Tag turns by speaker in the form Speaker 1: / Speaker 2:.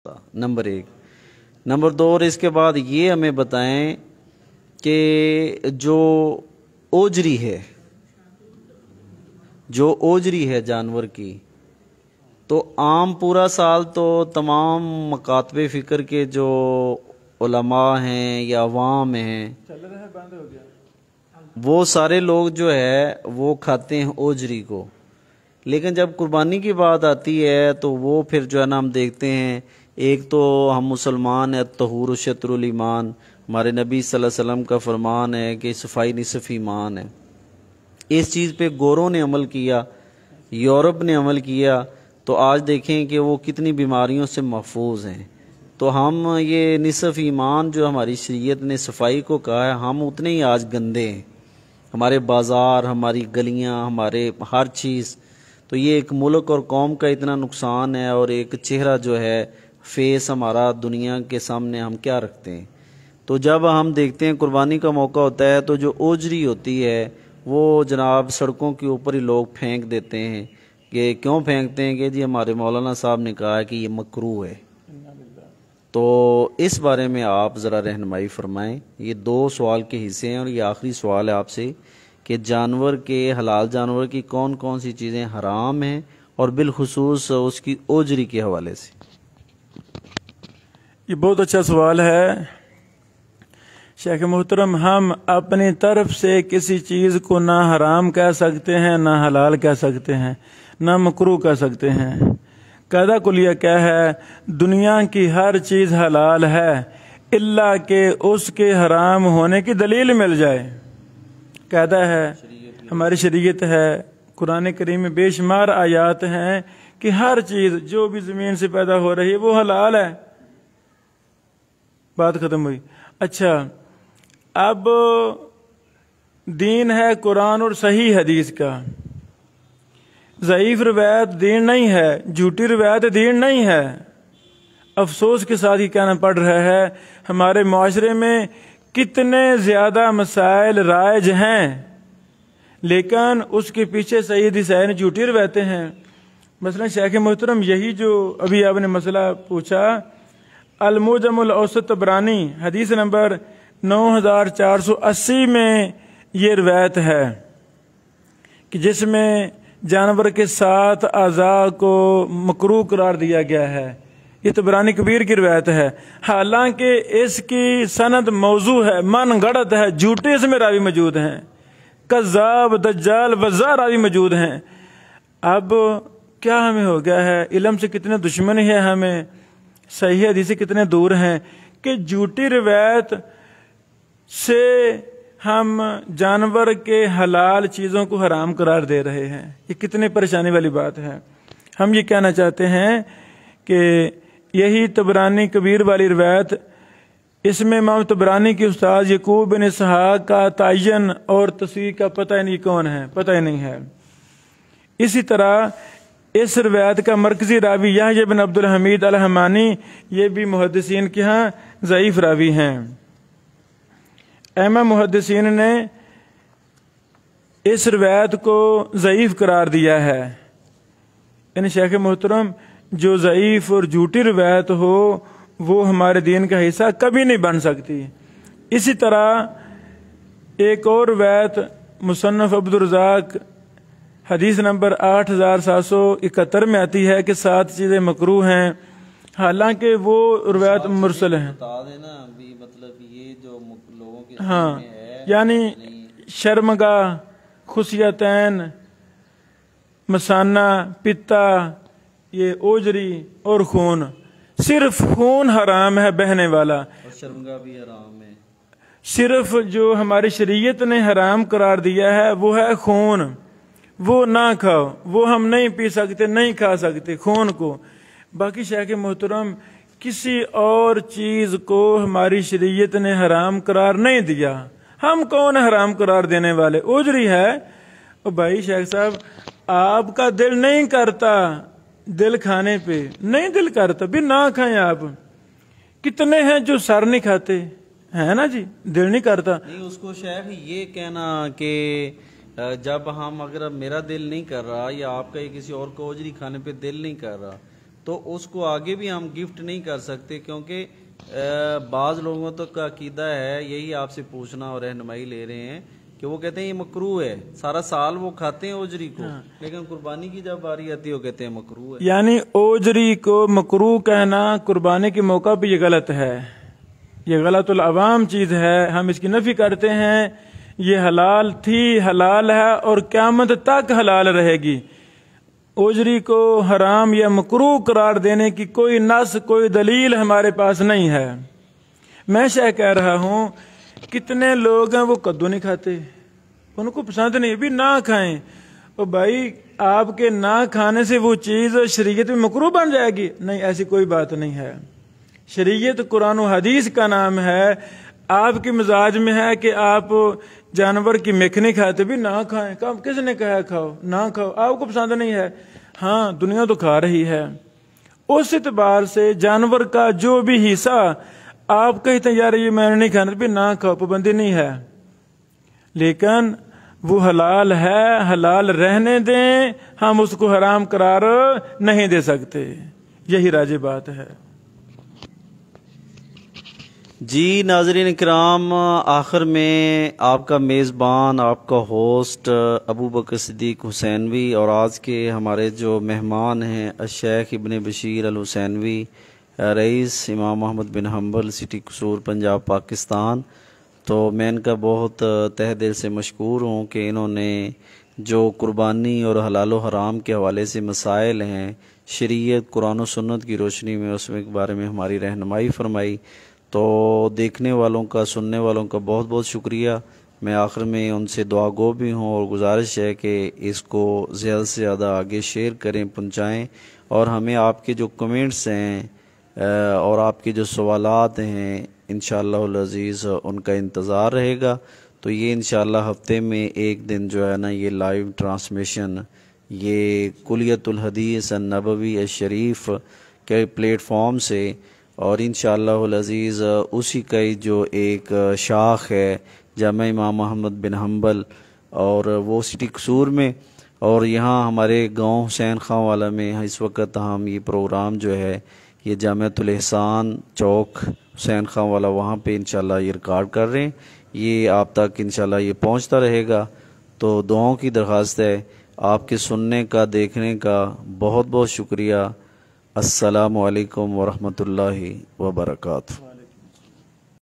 Speaker 1: Number 1۔ Number 2، اور اس کے بعد یہ ہمیں بتائیں کہ جو اوجری ہے جانور کی، تو عام پورا سال تو تمام مکاتب فکر کے جو علماء ہیں یا عوام ہیں وہ سارے لوگ جو ہے وہ کھاتے ہیں اوجری کو، لیکن جب قربانی کی بات آتی ہے تو وہ پھر جو ہے نا ہم دیکھتے ہیں، ایک تو ہم مسلمان ہیں، طہور شطر الایمان، ہمارے نبی صلی اللہ علیہ وسلم کا فرمان ہے کہ صفائی نصف ایمان ہے۔ اس چیز پہ گوروں نے عمل کیا، یورپ نے عمل کیا، تو آج دیکھیں کہ وہ کتنی بیماریوں سے محفوظ ہیں۔ تو ہم یہ نصف ایمان جو ہماری شریعت نے صفائی کو کہا ہے، ہم اتنے ہی آج گندے ہیں، ہمارے بازار، ہماری گلیاں، ہمارے ہر چیز۔ تو یہ ایک ملک اور قوم کا اتنا نقصان ہے، اور ایک چہرہ جو ہے فیس ہمارا دنیا کے سامنے ہم کیا رکھتے ہیں۔ تو جب ہم دیکھتے ہیں قربانی کا موقع ہوتا ہے تو جو اوجری ہوتی ہے وہ جناب سڑکوں کے اوپر ہی لوگ پھینک دیتے ہیں۔ کہ کیوں پھینکتے ہیں؟ کہ جی ہمارے مولانا صاحب نے کہا ہے کہ یہ مکروہ ہے۔ تو اس بارے میں آپ ذرا رہنمائی فرمائیں۔ یہ 2 سوال کے حصے ہیں، اور یہ آخری سوال ہے آپ سے کہ جانور کے، حلال جانور کی کون کون سی چیزیں حرام ہیں، اور بالخصوص اس کی اوجری کے حوالے سے۔
Speaker 2: یہ بہت اچھا سوال ہے شیخ محترم۔ ہم اپنی طرف سے کسی چیز کو نہ حرام کہہ سکتے ہیں، نہ حلال کہہ سکتے ہیں، نہ مکروہ کہہ سکتے ہیں۔ قاعدہ کلیہ کیا ہے؟ دنیا کی ہر چیز حلال ہے الا کہ اس کے حرام ہونے کی دلیل مل جائے۔ قاعدہ ہے، ہماری شریعت ہے، قرآن کریم میں بے شمار آیات ہیں کہ ہر چیز جو بھی زمین سے پیدا ہو رہی ہے وہ حلال ہے۔ بات ختم ہوئی۔ اچھا، اب دین ہے قرآن اور صحیح حدیث کا، ضعیف روایت دین نہیں ہے، جھوٹی روایت دین نہیں ہے۔ افسوس کے ساتھ یہ کہنا پڑ رہا ہے، ہمارے معاشرے میں کتنے زیادہ مسائل رائج ہیں، لیکن اس کے پیچھے صحیح حدیثیں جھوٹی روایتیں ہیں۔ مثلا شیخ محترم، یہی جو ابھی آپ نے مسئلہ پوچھا، المعجم الاوسط طبرانی حدیث نمبر 9480 میں یہ روایت ہے کہ جس میں جانور کے 7 اعضاء کو مکروہ قرار دیا گیا ہے۔ یہ طبرانی کبیر کی روایت ہے، حالانکہ اس کی سند موضوع ہے، من گڑت ہے، جھوٹے اس میں راوی موجود ہیں، کذاب، دجال، وضاع راوی موجود ہیں۔ اب کیا ہمیں ہو گیا ہے؟ علم سے کتنے دشمنی ہے ہمیں، صحیح حدیث سے کتنے دور ہیں کہ جھوٹی روایت سے ہم جانور کے حلال چیزوں کو حرام قرار دے رہے ہیں۔ یہ کتنی پریشانی والی بات ہے۔ ہم یہ کہنا چاہتے ہیں کہ یہی طبرانی کبیر والی روایت، اس میں امام طبرانی کی استاد یعقوب بن اسحاق کا تعین اور تصحیح کا پتہ ہی نہیں کون ہے، پتہ ہی نہیں ہے۔ اسی طرح اس روایت کا مرکزی راوی یحییٰ بن عبد الحمید الحمانی، یہ بھی محدثین کے ہاں ضعیف راوی ہیں۔ ائمہ محدثین نے اس روایت کو ضعیف قرار دیا ہے۔ یعنی شیخ محترم، جو ضعیف اور جھوٹی روایت ہو وہ ہمارے دین کا حصہ کبھی نہیں بن سکتی۔ اسی طرح ایک اور روایت مصنف عبد الرزاق حدیث نمبر 8771 میں آتی ہے کہ 7 چیزیں مکروہ ہیں، حالانکہ وہ روایت مرسل ہیں۔
Speaker 1: بتا دینا بھی مطلب یہ جو لوگوں کے
Speaker 2: ہاں،
Speaker 1: ہے،
Speaker 2: یعنی شرمگاہ، خصیتین، مسانہ، پتا، یہ اوجری اور خون۔ صرف خون حرام ہے بہنے والا،
Speaker 1: اور شرمگاہ بھی حرام ہے۔
Speaker 2: صرف جو ہماری شریعت نے حرام قرار دیا ہے وہ ہے خون، وہ نہ کھاؤ، وہ ہم نہیں پی سکتے، نہیں کھا سکتے خون کو۔ باقی شیخ محترم، کسی اور چیز کو ہماری شریعت نے حرام قرار نہیں دیا۔ ہم کون حرام قرار دینے والے؟ اوجری ہے۔ او بھائی شیخ صاحب، آپ کا دل نہیں کرتا دل کھانے پہ، نہیں دل کرتا بھی نہ کھائیں۔ آپ کتنے ہیں جو سر نہیں کھاتے ہیں نا جی، دل نہیں کرتا۔
Speaker 1: نہیں، اس کو شیخ یہ کہنا کہ جب ہم، اگر میرا دل نہیں کر رہا یا آپ کا کسی اور کو اوجری کھانے پہ دل نہیں کر رہا، تو اس کو آگے بھی ہم گفٹ نہیں کر سکتے، کیونکہ بعض لوگوں تک کا عقیدہ ہے، یہی آپ سے پوچھنا اور رہنمائی لے رہے ہیں کہ وہ کہتے ہیں یہ مکروہ ہے، سارا سال وہ کھاتے ہیں اوجری کو، لیکن قربانی کی جب باری آتی ہے وہ کہتے ہیں مکروہ ہے۔
Speaker 2: یعنی اوجری کو مکروہ کہنا قربانی کے موقع پہ یہ غلط ہے، یہ غلط العوام چیز ہے، ہم اس کی نفی کرتے ہیں۔ یہ حلال تھی، حلال ہے اور قیامت تک حلال رہے گی۔ اوجری کو حرام یا مکروہ قرار دینے کی کوئی نص، کوئی دلیل ہمارے پاس نہیں ہے۔ میں کہہ رہا ہوں کتنے لوگ ہیں وہ کدو نہیں کھاتے، ان کو پسند نہیں، بھی نہ کھائیں۔ اور بھائی آپ کے نہ کھانے سے وہ چیز شریعت میں مکروہ بن جائے گی؟ نہیں، ایسی کوئی بات نہیں ہے۔ شریعت قرآن و حدیث کا نام ہے، آپ کے مزاج میں ہے کہ آپ جانور کی میکھ نہیں کھاتے، بھی نہ کھائیں۔ کس نے کہا کھاؤ؟ نہ کھاؤ، آپ کو پسند نہیں ہے۔ ہاں، دنیا تو کھا رہی ہے۔ اس اعتبار سے جانور کا جو بھی حصہ آپ کہتے ہیں یار یہ میں نے نہیں کھانا، بھی نہ کھاؤ، پابندی نہیں ہے، لیکن وہ حلال ہے، حلال رہنے دیں، ہم اس کو حرام قرار نہیں دے سکتے۔ یہی راجح بات ہے۔
Speaker 1: جی ناظرین اکرام، آخر میں آپ کا میزبان، آپ کا ہوسٹ ابو بکر صدیق حسینوی، اور آج کے ہمارے جو مہمان ہیں الشیخ ابن بشیر الحسینوی، رئیس امام محمد بن حنبل، سٹی قصور، پنجاب، پاکستان۔ تو میں ان کا بہت تہ دل سے مشکور ہوں کہ انہوں نے جو قربانی اور حلال و حرام کے حوالے سے مسائل ہیں شریعت، قرآن و سنت کی روشنی میں، اس میں کے بارے میں ہماری رہنمائی فرمائی۔ تو دیکھنے والوں کا، سننے والوں کا بہت بہت شکریہ۔ میں آخر میں ان سے دعا گو بھی ہوں، اور گزارش ہے کہ اس کو زیادہ سے زیادہ آگے شیئر کریں، پہنچائیں، اور ہمیں آپ کے جو کمنٹس ہیں اور آپ کے جو سوالات ہیں انشاءاللہ العزیز ان کا انتظار رہے گا۔ تو یہ انشاءاللہ ہفتے میں ایک دن جو ہے نا یہ لائیو ٹرانسمیشن یہ کلیت الحدیث النبوی الشریف کے پلیٹ فارم سے، اور انشاءاللہ العزیز اسی کا ہی جو ایک شاخ ہے جامع امام محمد بن حنبل، اور وہ سٹی قصور میں، اور یہاں ہمارے گاؤں حسین خان والا میں اس وقت ہم یہ پروگرام جو ہے یہ جامعۃ الاحسان چوک حسین خان والا وہاں پہ انشاءاللہ یہ ریکارڈ کر رہے ہیں، یہ آپ تک انشاءاللہ یہ پہنچتا رہے گا۔ تو دعاؤں کی درخواست ہے، آپ کے سننے کا، دیکھنے کا بہت بہت شکریہ۔ السلام علیکم ورحمۃ اللہ وبرکاتہ۔